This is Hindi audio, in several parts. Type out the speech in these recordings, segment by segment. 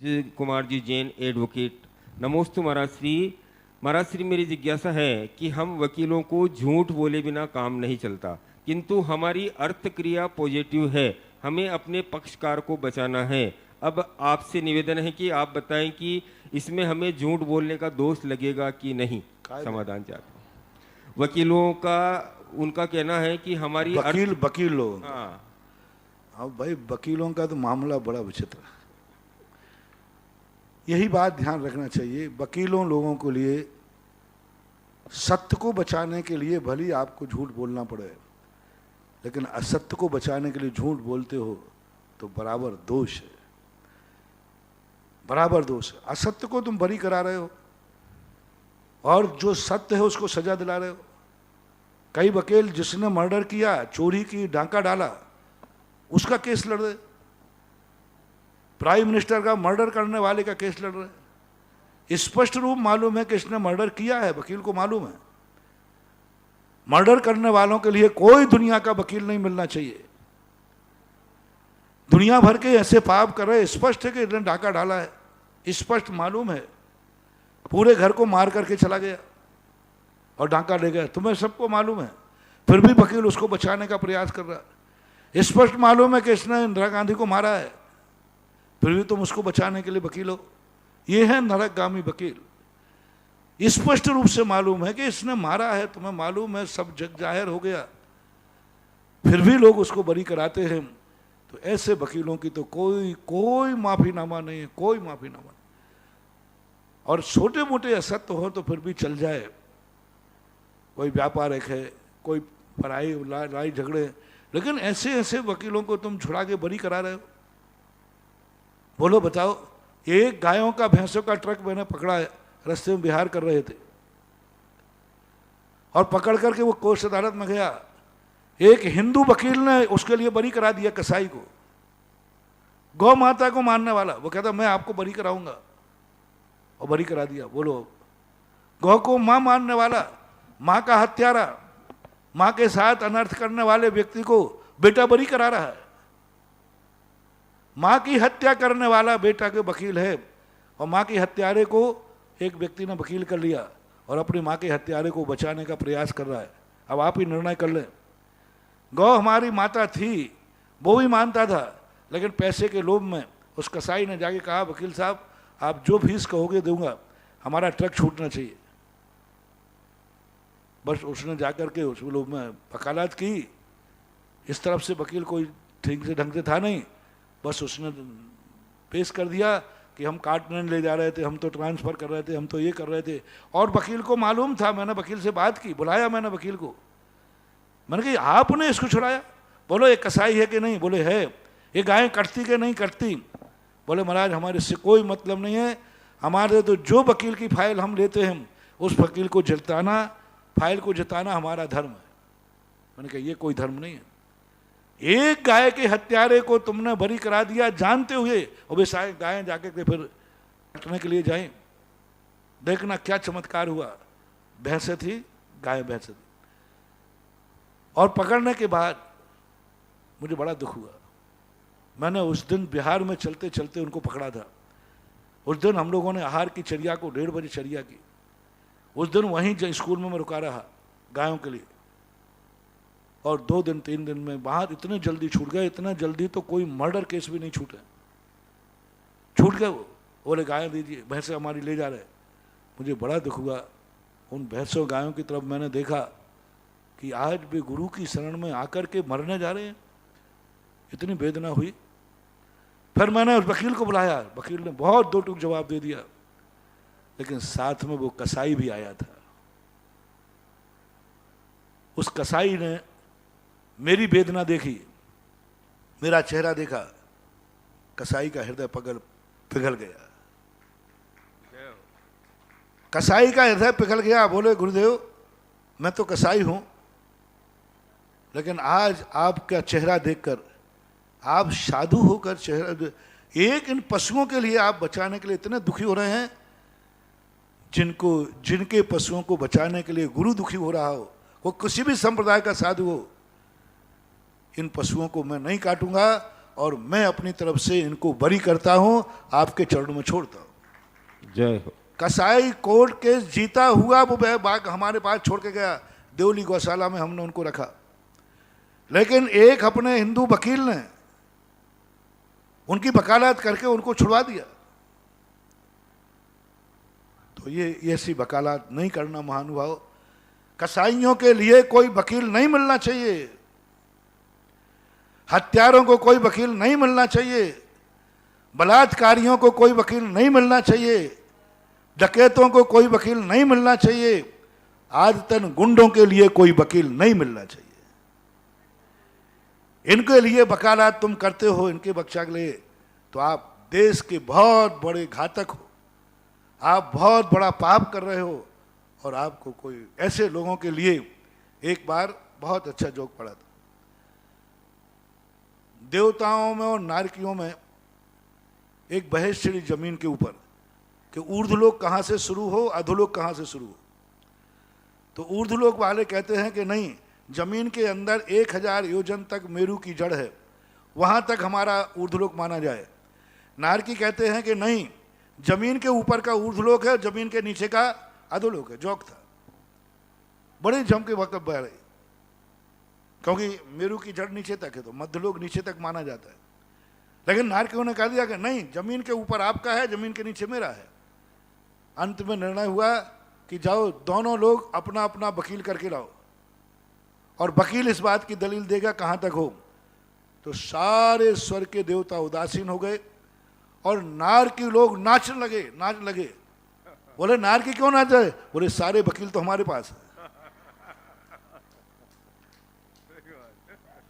जी कुमार जी जैन एडवोकेट। नमोस्तु महाराज श्री। महाराज श्री, मेरी जिज्ञासा है कि हम वकीलों को झूठ बोले बिना काम नहीं चलता, किंतु हमारी अर्थ क्रिया पॉजिटिव है, हमें अपने पक्षकार को बचाना है। अब आपसे निवेदन है कि आप बताएं कि इसमें हमें झूठ बोलने का दोष लगेगा कि नहीं। समाधान चाहते हैं वकीलों का। उनका कहना है कि हमारी वकील लोग। हाँ अब भाई वकीलों का तो मामला बड़ा विचित्र है। यही बात ध्यान रखना चाहिए, वकीलों लोगों के लिए सत्य को बचाने के लिए भले ही आपको झूठ बोलना पड़े, लेकिन असत्य को बचाने के लिए झूठ बोलते हो तो बराबर दोष है, बराबर दोष है। असत्य को तुम बरी करा रहे हो और जो सत्य है उसको सजा दिला रहे हो। कई वकील जिसने मर्डर किया, चोरी की, डांका डाला, उसका केस लड़ रहे। प्राइम मिनिस्टर का मर्डर करने वाले का केस लड़ रहे। स्पष्ट रूप मालूम है कि इसने मर्डर किया है, वकील को मालूम है। मर्डर करने वालों के लिए कोई दुनिया का वकील नहीं मिलना चाहिए। दुनिया भर के ऐसे पाप कर रहे, स्पष्ट है कि इसने डाका डाला है, स्पष्ट मालूम है। पूरे घर को मार करके चला गया और डाका ले गया, तुम्हें सबको मालूम है। फिर भी वकील उसको बचाने का प्रयास कर रहा है। स्पष्ट मालूम है कि इसने इंदिरा गांधी को मारा है, फिर भी तुम उसको बचाने के लिए वकील हो। ये है नरकगामी वकील। स्पष्ट रूप से मालूम है कि इसने मारा है, तुम्हें मालूम है, सब जग जाहिर हो गया, फिर भी लोग उसको बरी कराते हैं। तो ऐसे वकीलों की तो कोई माफीनामा नहीं है, कोई माफीनामा नहीं। और छोटे मोटे असत्य हो तो फिर भी चल जाए, कोई व्यापारिक है, कोई पढ़ाई लड़ाई झगड़े, लेकिन ऐसे ऐसे वकीलों को तुम छुड़ा के बरी करा रहे हो। बोलो बताओ, एक गायों का भैंसों का ट्रक मैंने पकड़ा है, रास्ते में बिहार कर रहे थे और पकड़ करके वो कोर्ट अदालत में गया। एक हिंदू वकील ने उसके लिए बरी करा दिया कसाई को, गौ माता को मारने वाला। वो कहता मैं आपको बरी कराऊंगा, और बरी करा दिया। बोलो, गौ को मां मारने वाला, मां का हत्यारा, मां के साथ अनर्थ करने वाले व्यक्ति को बेटा बरी करा रहा है। मां की हत्या करने वाला बेटा के वकील है, और मां की हत्यारे को एक व्यक्ति ने वकील कर लिया और अपनी मां के हत्यारे को बचाने का प्रयास कर रहा है। अब आप ही निर्णय कर लें। गौ हमारी माता थी, वो भी मानता था, लेकिन पैसे के लोभ में उस कसाई ने जाके कहा वकील साहब आप जो फीस कहोगे दूंगा, हमारा ट्रक छूटना चाहिए। बस उसने जाकर के उस लोभ में वकालत की। इस तरफ से वकील कोई ठीक से ढंग से था नहीं, बस उसने पेश कर दिया कि हम काटने ले जा रहे थे, हम तो ट्रांसफ़र कर रहे थे, हम तो ये कर रहे थे। और वकील को मालूम था, मैंने वकील से बात की, बुलाया मैंने वकील को, मैंने कहा आपने इसको छुड़ाया? बोलो ये कसाई है कि नहीं? बोले है। ये गायें कटती कि नहीं कटती? बोले महाराज हमारे इससे कोई मतलब नहीं है, हमारे तो जो वकील की फाइल हम लेते हैं उस वकील को जिताना, फाइल को जिताना हमारा धर्म है। मैंने कहा ये कोई धर्म नहीं है। एक गाय के हत्यारे को तुमने बरी करा दिया जानते हुए, और वे सारे गायें जाके के फिर कटने के लिए जाएं। देखना क्या चमत्कार हुआ। भैंसे थी, गाय भैंसे थी। और पकड़ने के बाद मुझे बड़ा दुख हुआ। मैंने उस दिन बिहार में चलते चलते उनको पकड़ा था। उस दिन हम लोगों ने आहार की चर्या को 1:30 बजे चर्या की। उस दिन वहीं स्कूल में मैं रुका रहा गायों के लिए, और 2 दिन 3 दिन में बाहर इतने जल्दी छूट गए, इतना जल्दी तो कोई मर्डर केस भी नहीं छूटे, छूट गए। वो बोले गायें दीजिए, भैंसे हमारी ले जा रहे। मुझे बड़ा दुख हुआ। उन भैंसों गायों की तरफ मैंने देखा कि आज भी गुरु की शरण में आकर के मरने जा रहे हैं। इतनी वेदना हुई। फिर मैंने उस वकील को बुलाया, वकील ने बहुत 2 टूक जवाब दे दिया, लेकिन साथ में वो कसाई भी आया था। उस कसाई ने मेरी वेदना देखी, मेरा चेहरा देखा, कसाई का हृदय पिघल गया। कसाई का हृदय पिघल गया। बोले गुरुदेव मैं तो कसाई हूं, लेकिन आज आपका चेहरा देखकर, आप साधु होकर चेहरा, एक इन पशुओं के लिए आप बचाने के लिए इतने दुखी हो रहे हैं, जिनके पशुओं को बचाने के लिए गुरु दुखी हो रहा हो, वो किसी भी संप्रदाय का साधु हो। इन पशुओं को मैं नहीं काटूंगा और मैं अपनी तरफ से इनको बरी करता हूं, आपके चरणों में छोड़ता हूं। जय हो। कसाई कोर्ट केस जीता हुआ वो बाग हमारे पास छोड़ के गया, देवली गौशाला में हमने उनको रखा, लेकिन एक अपने हिंदू वकील ने उनकी वकालत करके उनको छुड़वा दिया। तो ये ऐसी वकालत नहीं करना महानुभाव। कसाईयों के लिए कोई वकील नहीं मिलना चाहिए, हत्यारों को कोई वकील नहीं मिलना चाहिए, बलात्कारियों को कोई वकील नहीं मिलना चाहिए, डकैतों को कोई वकील नहीं मिलना चाहिए, आदतन गुंडों के लिए कोई वकील नहीं मिलना चाहिए। इनके लिए वकालत तुम करते हो, इनके बख्शा के लिए, तो आप देश के बहुत बड़े घातक हो, आप बहुत बड़ा पाप कर रहे हो। और आपको कोई ऐसे लोगों के लिए एक बार बहुत अच्छा जोक पड़ा था। देवताओं में और नारकियों में एक बहस छिड़ी जमीन के ऊपर कि ऊर्ध्वलोक कहाँ से शुरू हो, अधोलोक कहाँ से शुरू हो। तो ऊर्ध्वलोक वाले कहते हैं कि नहीं, जमीन के अंदर 1000 योजन तक मेरू की जड़ है, वहाँ तक हमारा ऊर्ध्वलोक माना जाए। नारकी कहते हैं कि नहीं, जमीन के ऊपर का ऊर्ध्वलोक है, जमीन के नीचे का अधोलोक है। जोक था, बड़े जम के वक्त बह रही, क्योंकि मेरू की जड़ नीचे तक है तो मध्यलोक नीचे तक माना जाता है। लेकिन नारकियों ने कह दिया कि नहीं, जमीन के ऊपर आपका है, जमीन के नीचे मेरा है। अंत में निर्णय हुआ कि जाओ दोनों लोग अपना अपना वकील करके लाओ, और वकील इस बात की दलील देगा कहाँ तक हो। तो सारे स्वर्ग के देवता उदासीन हो गए और नारकी लोग नाचने लगे। बोले नारकी क्यों नाच रहे? बोले सारे वकील तो हमारे पास है।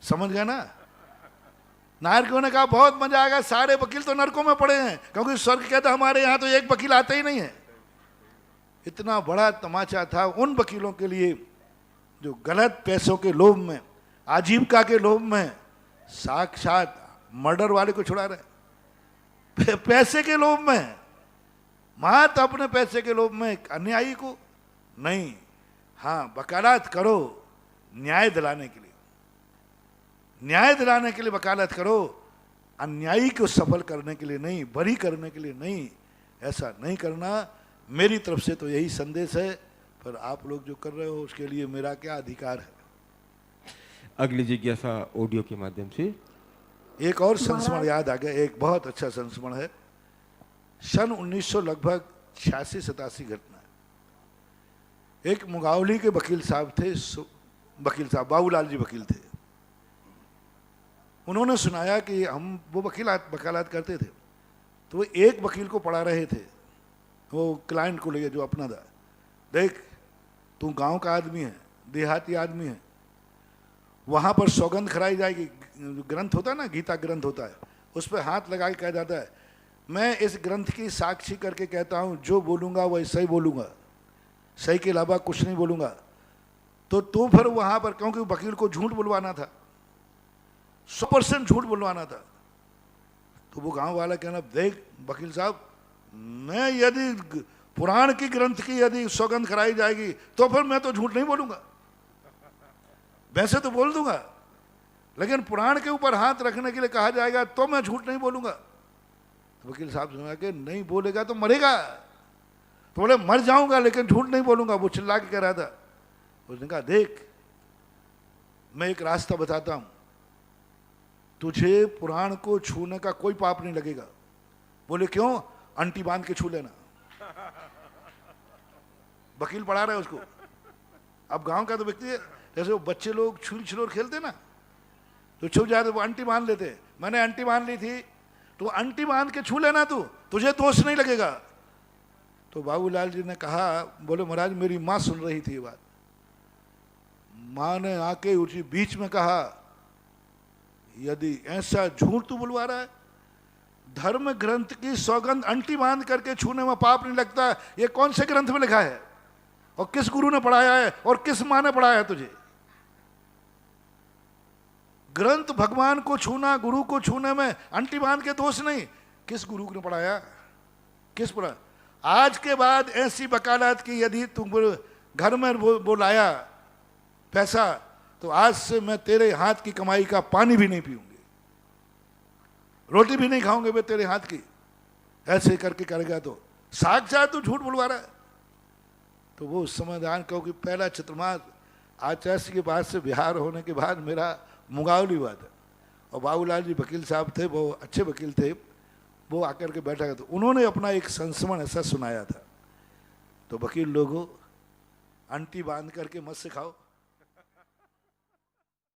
समझ गया ना? नारकियों ने कहा बहुत मजा आएगा, सारे वकील तो नरकों में पड़े हैं, क्योंकि स्वर्ग कहता हमारे यहाँ तो एक वकील आता ही नहीं है। इतना बड़ा तमाचा था उन वकीलों के लिए जो गलत पैसों के लोभ में, आजीविका के लोभ में साक्षात मर्डर वाले को छुड़ा रहे, पैसे के लोभ में, मात अपने पैसे के लोभ में अन्यायी को नहीं। हाँ, वकालत करो न्याय दिलाने के लिए, न्याय दिलाने के लिए वकालत करो, अन्यायी को सफल करने के लिए नहीं, बरी करने के लिए नहीं। ऐसा नहीं करना। मेरी तरफ से तो यही संदेश है, पर आप लोग जो कर रहे हो उसके लिए मेरा क्या अधिकार है। अगली जिज्ञासा ऑडियो के माध्यम से। एक और संस्मरण याद आ गया, एक बहुत अच्छा संस्मरण है। सन 1900 लगभग 86-87 घटना है। एक मुगावली के वकील साहब थे, वकील साहब बाबूलाल जी वकील थे। उन्होंने सुनाया कि हम वो वकालत करते थे, तो वो एक वकील को पढ़ा रहे थे, वो क्लाइंट को लेके जो अपना था। देख, तू गांव का आदमी है, देहाती आदमी है, वहाँ पर सौगंध खराई जाएगी, ग्रंथ होता है ना, गीता ग्रंथ होता है, उस पर हाथ लगा के कहा जाता है, मैं इस ग्रंथ की साक्षी करके कहता हूँ जो बोलूँगा वही सही बोलूँगा, सही के अलावा कुछ नहीं बोलूँगा। तो फिर वहाँ पर, क्योंकि वकील को झूठ बुलवाना था, 100% झूठ बुलवाना था, तो वो गांव वाला कहना, देख वकील साहब, मैं यदि पुराण की ग्रंथ की यदि सौगंध कराई जाएगी तो फिर मैं तो झूठ नहीं बोलूँगा, वैसे तो बोल दूंगा, लेकिन पुराण के ऊपर हाथ रखने के लिए कहा जाएगा तो मैं झूठ नहीं बोलूँगा। तो वकील साहब सुना कि नहीं बोलेगा तो मरेगा। तो बोले मर जाऊंगा लेकिन झूठ नहीं बोलूंगा। वो चिल्ला के कह रहा था। उसने कहा देख, मैं एक रास्ता बताता हूं, तुझे पुराण को छूने का कोई पाप नहीं लगेगा। बोले क्यों? अंटी बांध के छू लेना। वकील पढ़ा रहा है उसको। अब गांव का तो व्यक्ति है, जैसे वो बच्चे लोग छुरी छिलोर खेलते ना, तो छुप जाते, वो अंटी बांध लेते। मैंने अंटी बांध ली थी, तो अंटी बांध के छू लेना, तुझे दोष नहीं लगेगा। तो बाबूलाल जी ने कहा, बोले महाराज मेरी माँ सुन रही थी ये बात। माँ ने आके उसी बीच में कहा, यदि ऐसा झूठ तू बुलवा रहा है, धर्म ग्रंथ की सौगंध अंटी बांध करके छूने में पाप नहीं लगता, ये कौन से ग्रंथ में लिखा है और किस गुरु ने पढ़ाया है और किस माँ ने पढ़ाया है तुझे? ग्रंथ भगवान को छूना, गुरु को छूने में अंटी बांध के दोष नहीं। किस गुरु ने पढ़ाया, किस पढ़ा? आज के बाद ऐसी वकालत की यदि तुम घर में बोलाया पैसा, तो आज से मैं तेरे हाथ की कमाई का पानी भी नहीं पीऊंगी। रोटी भी नहीं खाऊंगे मैं तेरे हाथ की, ऐसे करके करेगा तो साक्षात तू झूठ बुलवा रहा है। तो वो समाधान कहो कि पहला चित्रमास आचार्य के पास से बिहार होने के बाद मेरा मुगावली हुआ था, और बाबूलाल जी वकील साहब थे, वो अच्छे वकील थे, वो आकर के बैठा था, उन्होंने अपना एक संस्मरण ऐसा सुनाया था। तो वकील लोगों अंटी बांध करके मत से खाओ।